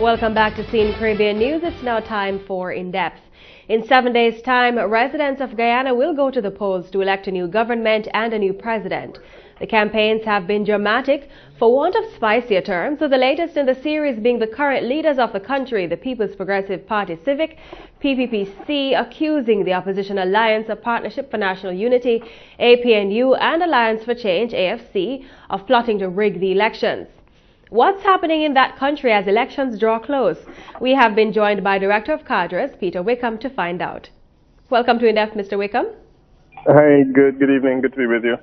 Welcome back to CEEN Caribbean News. It's now time for Indepth. In 7 days' time, residents of Guyana will go to the polls to elect a new government and a new president. The campaigns have been dramatic, for want of spicier terms, so the latest in the series being the current leaders of the country, the People's Progressive Party Civic, PPPC, accusing the opposition alliance of Partnership for National Unity, APNU, and Alliance for Change, AFC, of plotting to rig the elections. What's happening in that country as elections draw close? We have been joined by Director of Cadres, Peter Wickham, to find out. Welcome to Indepth, Mr. Wickham. Hi, good evening. Good to be with you.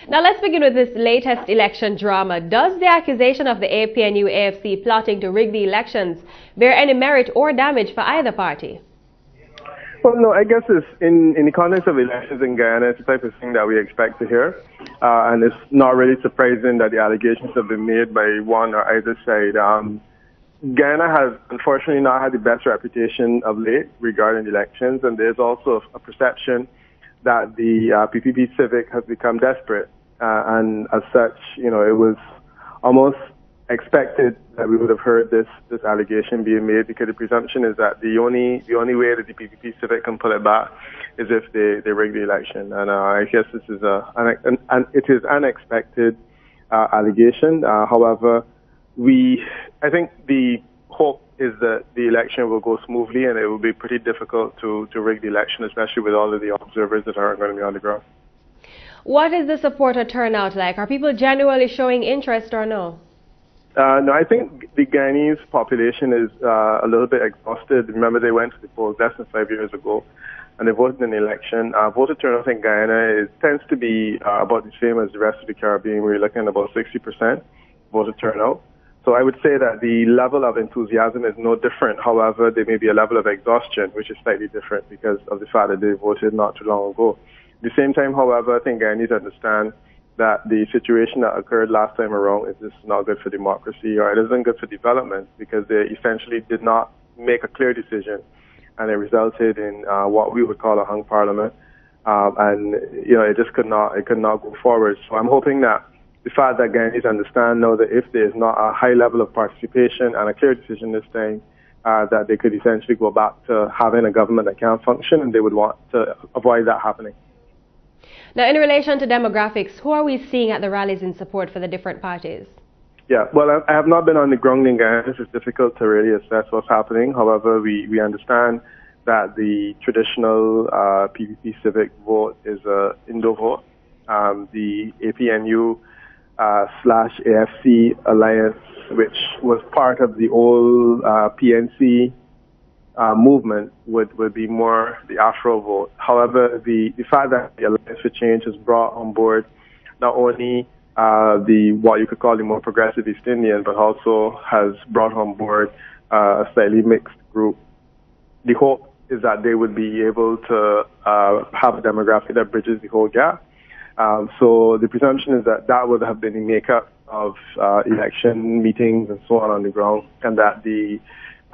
Now let's begin with this latest election drama. Does the accusation of the APNU AFC plotting to rig the elections bear any merit or damage for either party? Well, no, I guess it's in the context of elections in Guyana, it's the type of thing that we expect to hear. And it's not really surprising that the allegations have been made by one or either side. Guyana has unfortunately not had the best reputation of late regarding elections, and there's also a perception that the PPP Civic has become desperate. And as such, you know, it was almost expected that we would have heard this allegation being made, because the presumption is that the only way that the PPP Civic can pull it back is if they rig the election. And I guess this is it is an unexpected allegation. However, I think the hope is that the election will go smoothly, and it will be pretty difficult to rig the election, especially with all of the observers that are going to be on the ground. What is the supporter turnout like? Are people genuinely showing interest or no? No, I think the Guyanese population is a little bit exhausted. Remember, they went to the polls less than 5 years ago, and they voted in the election. Voter turnout in Guyana tends to be about the same as the rest of the Caribbean. We're looking at about 60% voter turnout. So I would say that the level of enthusiasm is no different. However, there may be a level of exhaustion, which is slightly different because of the fact that they voted not too long ago. At the same time, however, I think Guyanese understand that the situation that occurred last time around is just not good for democracy, or it isn't good for development, because they essentially did not make a clear decision, and it resulted in what we would call a hung parliament, and you know, it could not go forward. So I'm hoping that the fact that Guyanese understand now that if there is not a high level of participation and a clear decision this time, that they could essentially go back to having a government that can function, and they would want to avoid that happening. Now, in relation to demographics, who are we seeing at the rallies in support for the different parties? Yeah, well, I have not been on the ground in Guyana. It's difficult to really assess what's happening. However, we understand that the traditional PPP Civic vote is an Indo vote. The APNU / AFC alliance, which was part of the old PNC movement, would be more the Afro vote. However, the fact that the Alliance for Change has brought on board not only what you could call the more progressive East Indian, but also has brought on board a slightly mixed group. The hope is that they would be able to have a demographic that bridges the whole gap. So the presumption is that would have been the makeup of election meetings and so on the ground, and that the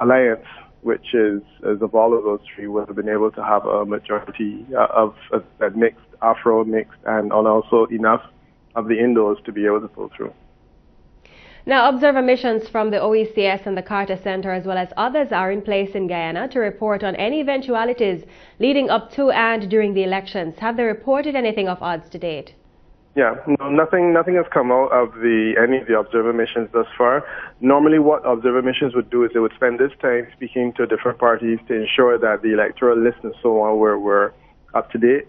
alliance, which is of all of those three, would have been able to have a majority of that mixed, Afro mixed, and also enough of the Indos to be able to pull through. Now, observer missions from the OECS and the Carter Center, as well as others, are in place in Guyana to report on any eventualities leading up to and during the elections. Have they reported anything of odds to date? Yeah, no, nothing has come out of any of the observer missions thus far. Normally what observer missions would do is they would spend this time speaking to different parties to ensure that the electoral list and so on were up to date.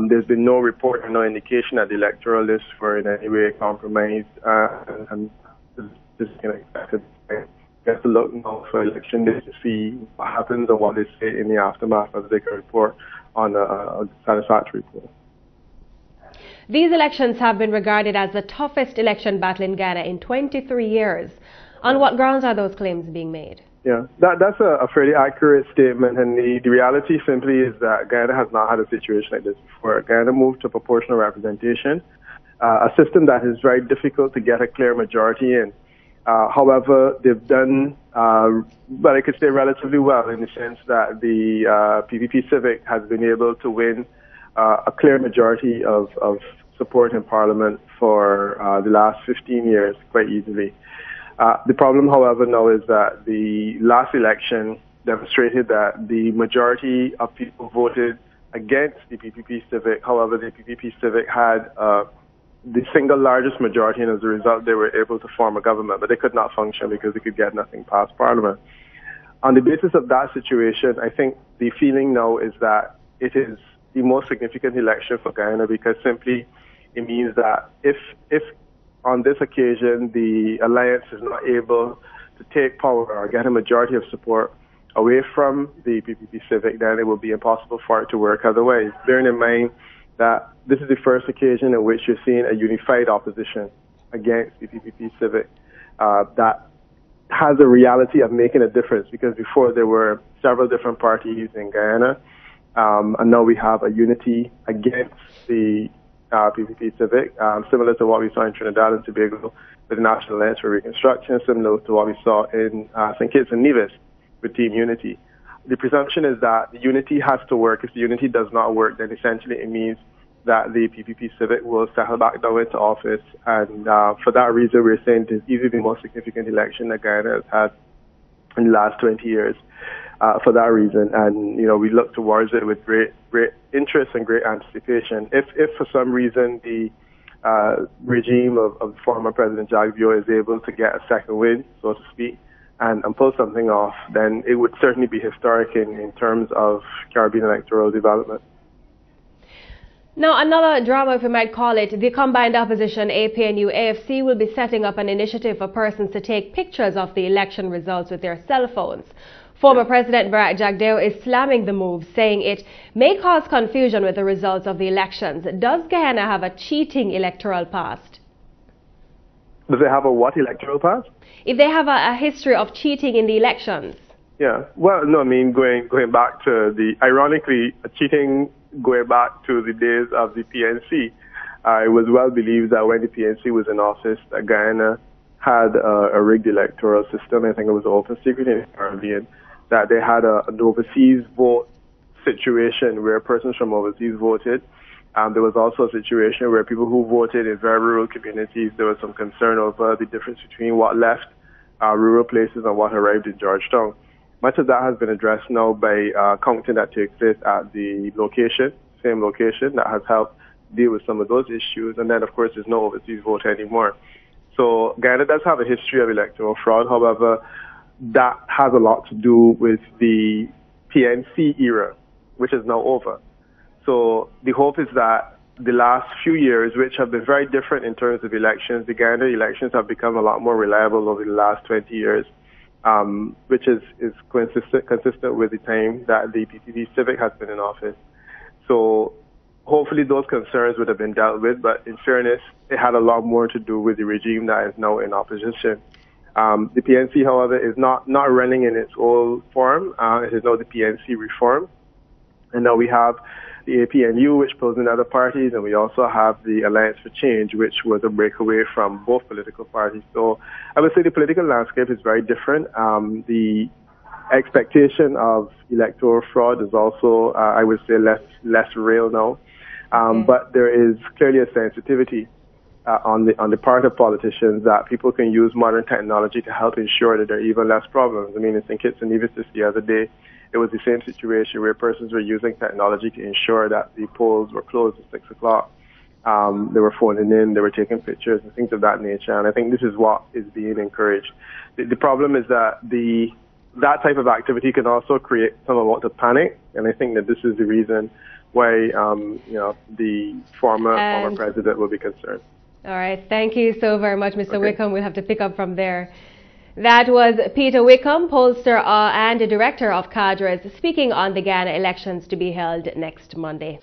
There's been no report or no indication that the electoral lists were in any way compromised, and this is expected. We have to look now for election days to see what happens and what they say in the aftermath, as they can report on a satisfactory report. These elections have been regarded as the toughest election battle in Ghana in 23 years. On what grounds are those claims being made? Yeah, that's a fairly accurate statement, and the reality simply is that Guyana has not had a situation like this before. Guyana moved to proportional representation, a system that is very difficult to get a clear majority in. However, they've done, but I could say relatively well, in the sense that the PPP Civic has been able to win a clear majority of support in Parliament for the last 15 years quite easily. The problem, however, now is that the last election demonstrated that the majority of people voted against the PPP Civic. However, the PPP Civic had the single largest majority, and as a result, they were able to form a government, but they could not function because they could get nothing past Parliament. On the basis of that situation, I think the feeling now is that it is the most significant election for Guyana, because simply it means that if on this occasion the alliance is not able to take power or get a majority of support away from the PPP Civic, then it will be impossible for it to work otherwise. Bearing in mind that this is the first occasion in which you're seeing a unified opposition against the PPP Civic that has a reality of making a difference, because before there were several different parties in Guyana, and now we have a unity against the PPP Civic, similar to what we saw in Trinidad and Tobago with the National Alliance for Reconstruction, similar to what we saw in St. Kitts and Nevis with Team Unity. The presumption is that the unity has to work. If the unity does not work, then essentially it means that the PPP Civic will settle back down into office, and for that reason we're saying it is easily the most significant election that Guyana has had in the last 20 years. For that reason, and we look towards it with great interest and great anticipation. If for some reason the regime of former President Jagbio is able to get a second win, so to speak, and pull something off, then it would certainly be historic in terms of Caribbean electoral development. Now, another drama, if we might call it, the combined opposition APNU-AFC will be setting up an initiative for persons to take pictures of the election results with their cell phones. Former President Barack Jagdeo is slamming the move, saying it may cause confusion with the results of the elections. Does Guyana have a cheating electoral past? Does it have a what electoral past? If they have a history of cheating in the elections. Yeah, well, no, I mean, going back to ironically, cheating going back to the days of the PNC. It was well believed that when the PNC was in office, that Guyana had a rigged electoral system. I think it was an open secret in the Caribbean, that they had an overseas vote situation where persons from overseas voted. There was also a situation where people who voted in very rural communities, there was some concern over the difference between what left rural places and what arrived in Georgetown. Much of that has been addressed now by counting that takes place at the same location, that has helped deal with some of those issues. And then, of course, there's no overseas vote anymore. So Guyana does have a history of electoral fraud. However, that has a lot to do with the PNC era, which is now over. So the hope is that the last few years, which have been very different in terms of elections, the Guyana elections have become a lot more reliable over the last 20 years. Which is consistent with the time that the PPP Civic has been in office. So hopefully those concerns would have been dealt with, but in fairness, it had a lot more to do with the regime that is now in opposition. The PNC, however, is not running in its old form. It is now the PNC reform. And now we have the APNU, which pulls in other parties, and we also have the Alliance for Change, which was a breakaway from both political parties. So I would say the political landscape is very different. The expectation of electoral fraud is also, I would say, less real now. But there is clearly a sensitivity on the part of politicians that people can use modern technology to help ensure that there are even less problems. I mean, in St. Kitts and Nevis just the other day, it was the same situation where persons were using technology to ensure that the polls were closed at 6 o'clock. They were phoning in, they were taking pictures and things of that nature. And I think this is what is being encouraged. The problem is that that type of activity can also create some amount of panic. And I think that this is the reason why, the former president will be concerned. All right. Thank you so very much, Mr. Wickham. We'll have to pick up from there. That was Peter Wickham, pollster and director of Cadres, speaking on the Guyana elections to be held next Monday.